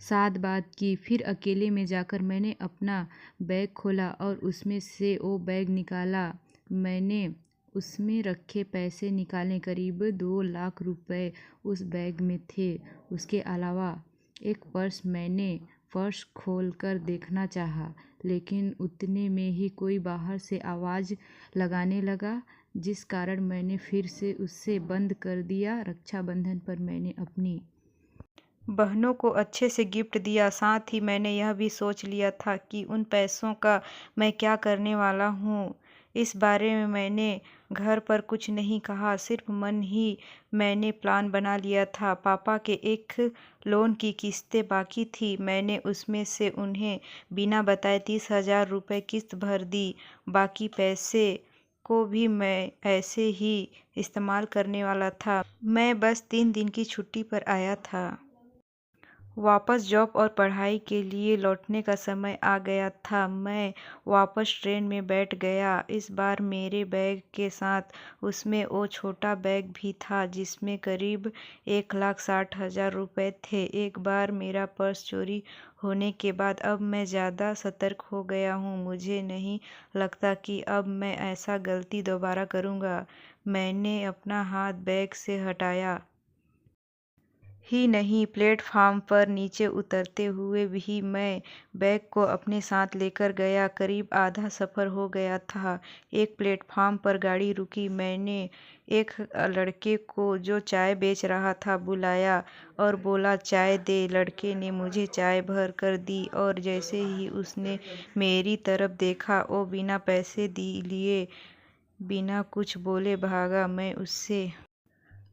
साथ बात की। फिर अकेले में जाकर मैंने अपना बैग खोला और उसमें से वो बैग निकाला। मैंने उसमें रखे पैसे निकाले। करीब 2 लाख रुपए उस बैग में थे। उसके अलावा एक पर्स। मैंने पर्स खोलकर देखना चाहा, लेकिन उतने में ही कोई बाहर से आवाज़ लगाने लगा, जिस कारण मैंने फिर से उसे बंद कर दिया। रक्षाबंधन पर मैंने अपनी बहनों को अच्छे से गिफ्ट दिया। साथ ही मैंने यह भी सोच लिया था कि उन पैसों का मैं क्या करने वाला हूँ। इस बारे में मैंने घर पर कुछ नहीं कहा, सिर्फ मन ही मैंने प्लान बना लिया था। पापा के एक लोन की किस्तें बाकी थी। मैंने उसमें से उन्हें बिना बताए 30,000 रुपये किस्त भर दी। बाकी पैसे को भी मैं ऐसे ही इस्तेमाल करने वाला था। मैं बस 3 दिन की छुट्टी पर आया था। वापस जॉब और पढ़ाई के लिए लौटने का समय आ गया था। मैं वापस ट्रेन में बैठ गया। इस बार मेरे बैग के साथ उसमें वो छोटा बैग भी था, जिसमें करीब 1,60,000 रुपये थे। एक बार मेरा पर्स चोरी होने के बाद अब मैं ज़्यादा सतर्क हो गया हूँ। मुझे नहीं लगता कि अब मैं ऐसा गलती दोबारा करूँगा। मैंने अपना हाथ बैग से हटाया ही नहीं, प्लेटफार्म पर नीचे उतरते हुए भी मैं बैग को अपने साथ लेकर गया। करीब आधा सफ़र हो गया था। एक प्लेटफार्म पर गाड़ी रुकी। मैंने एक लड़के को जो चाय बेच रहा था बुलाया और बोला, चाय दे। लड़के ने मुझे चाय भर कर दी और जैसे ही उसने मेरी तरफ देखा, वो बिना पैसे लिए बिना कुछ बोले भागा। मैं उससे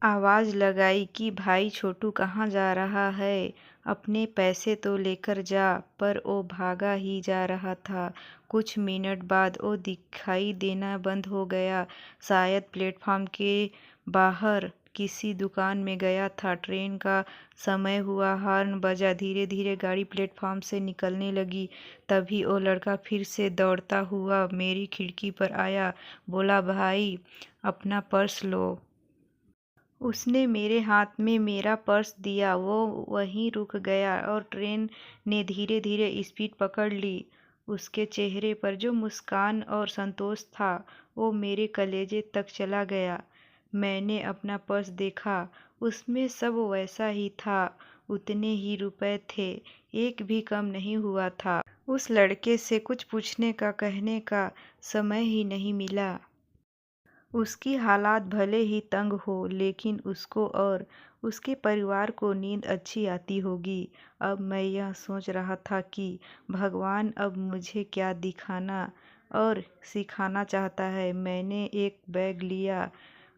आवाज़ लगाई कि भाई छोटू कहाँ जा रहा है, अपने पैसे तो लेकर जा, पर वो भागा ही जा रहा था। कुछ मिनट बाद वो दिखाई देना बंद हो गया। शायद प्लेटफार्म के बाहर किसी दुकान में गया था। ट्रेन का समय हुआ, हॉर्न बजा। धीरे धीरे गाड़ी प्लेटफार्म से निकलने लगी। तभी वो लड़का फिर से दौड़ता हुआ मेरी खिड़की पर आया। बोला, भाई अपना पर्स लो। उसने मेरे हाथ में मेरा पर्स दिया। वो वहीं रुक गया और ट्रेन ने धीरे धीरे स्पीड पकड़ ली। उसके चेहरे पर जो मुस्कान और संतोष था, वो मेरे कलेजे तक चला गया। मैंने अपना पर्स देखा। उसमें सब वैसा ही था। उतने ही रुपए थे, एक भी कम नहीं हुआ था। उस लड़के से कुछ पूछने का, कहने का समय ही नहीं मिला। उसकी हालात भले ही तंग हो, लेकिन उसको और उसके परिवार को नींद अच्छी आती होगी। अब मैं यह सोच रहा था कि भगवान अब मुझे क्या दिखाना और सिखाना चाहता है। मैंने एक बैग लिया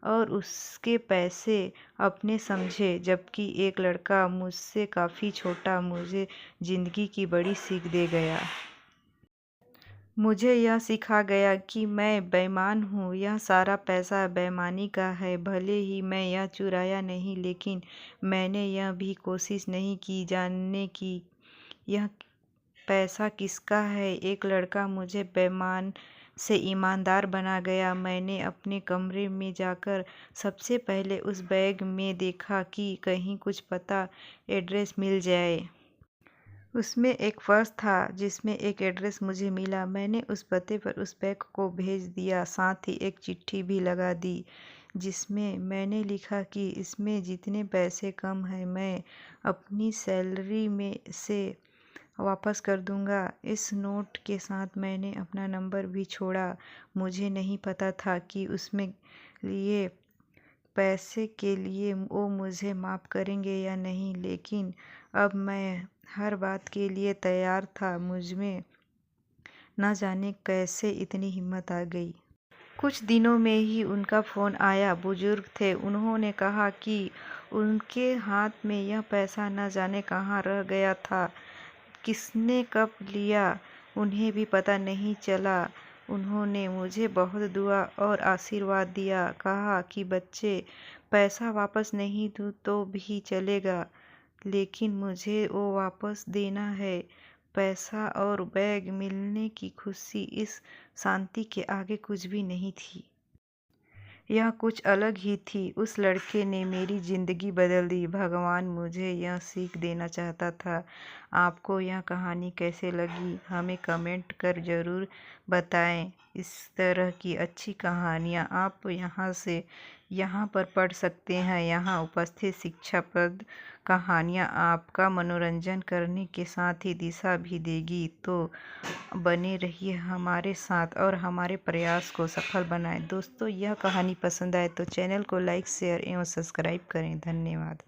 और उसके पैसे अपने समझे, जबकि एक लड़का मुझसे काफ़ी छोटा मुझे ज़िंदगी की बड़ी सीख दे गया। मुझे यह सिखा गया कि मैं बेईमान हूँ। यह सारा पैसा बेईमानी का है। भले ही मैं यह चुराया नहीं, लेकिन मैंने यह भी कोशिश नहीं की जानने की यह पैसा किसका है। एक लड़का मुझे बेईमान से ईमानदार बना गया। मैंने अपने कमरे में जाकर सबसे पहले उस बैग में देखा कि कहीं कुछ पता एड्रेस मिल जाए। उसमें एक पर्स था जिसमें एक एड्रेस मुझे मिला। मैंने उस पते पर उस बैग को भेज दिया। साथ ही एक चिट्ठी भी लगा दी, जिसमें मैंने लिखा कि इसमें जितने पैसे कम हैं मैं अपनी सैलरी में से वापस कर दूंगा। इस नोट के साथ मैंने अपना नंबर भी छोड़ा। मुझे नहीं पता था कि उसमें लिए पैसे के लिए वो मुझे माफ़ करेंगे या नहीं, लेकिन अब मैं हर बात के लिए तैयार था। मुझमें न जाने कैसे इतनी हिम्मत आ गई। कुछ दिनों में ही उनका फ़ोन आया। बुजुर्ग थे। उन्होंने कहा कि उनके हाथ में यह पैसा न जाने कहाँ रह गया था, किसने कब लिया, उन्हें भी पता नहीं चला। उन्होंने मुझे बहुत दुआ और आशीर्वाद दिया। कहा कि बच्चे, पैसा वापस नहीं दूँ तो भी चलेगा, लेकिन मुझे वो वापस देना है। पैसा और बैग मिलने की खुशी, इस शांति के आगे कुछ भी नहीं थी। यह कुछ अलग ही थी। उस लड़के ने मेरी ज़िंदगी बदल दी। भगवान मुझे यह सीख देना चाहता था। आपको यह कहानी कैसे लगी हमें कमेंट कर ज़रूर बताएं। इस तरह की अच्छी कहानियाँ आप यहाँ पर पढ़ सकते हैं। यहाँ उपस्थित शिक्षाप्रद कहानियाँ आपका मनोरंजन करने के साथ ही दिशा भी देगी। तो बने रहिए हमारे साथ और हमारे प्रयास को सफल बनाएं। दोस्तों, यह कहानी पसंद आए तो चैनल को लाइक, शेयर एवं सब्सक्राइब करें। धन्यवाद।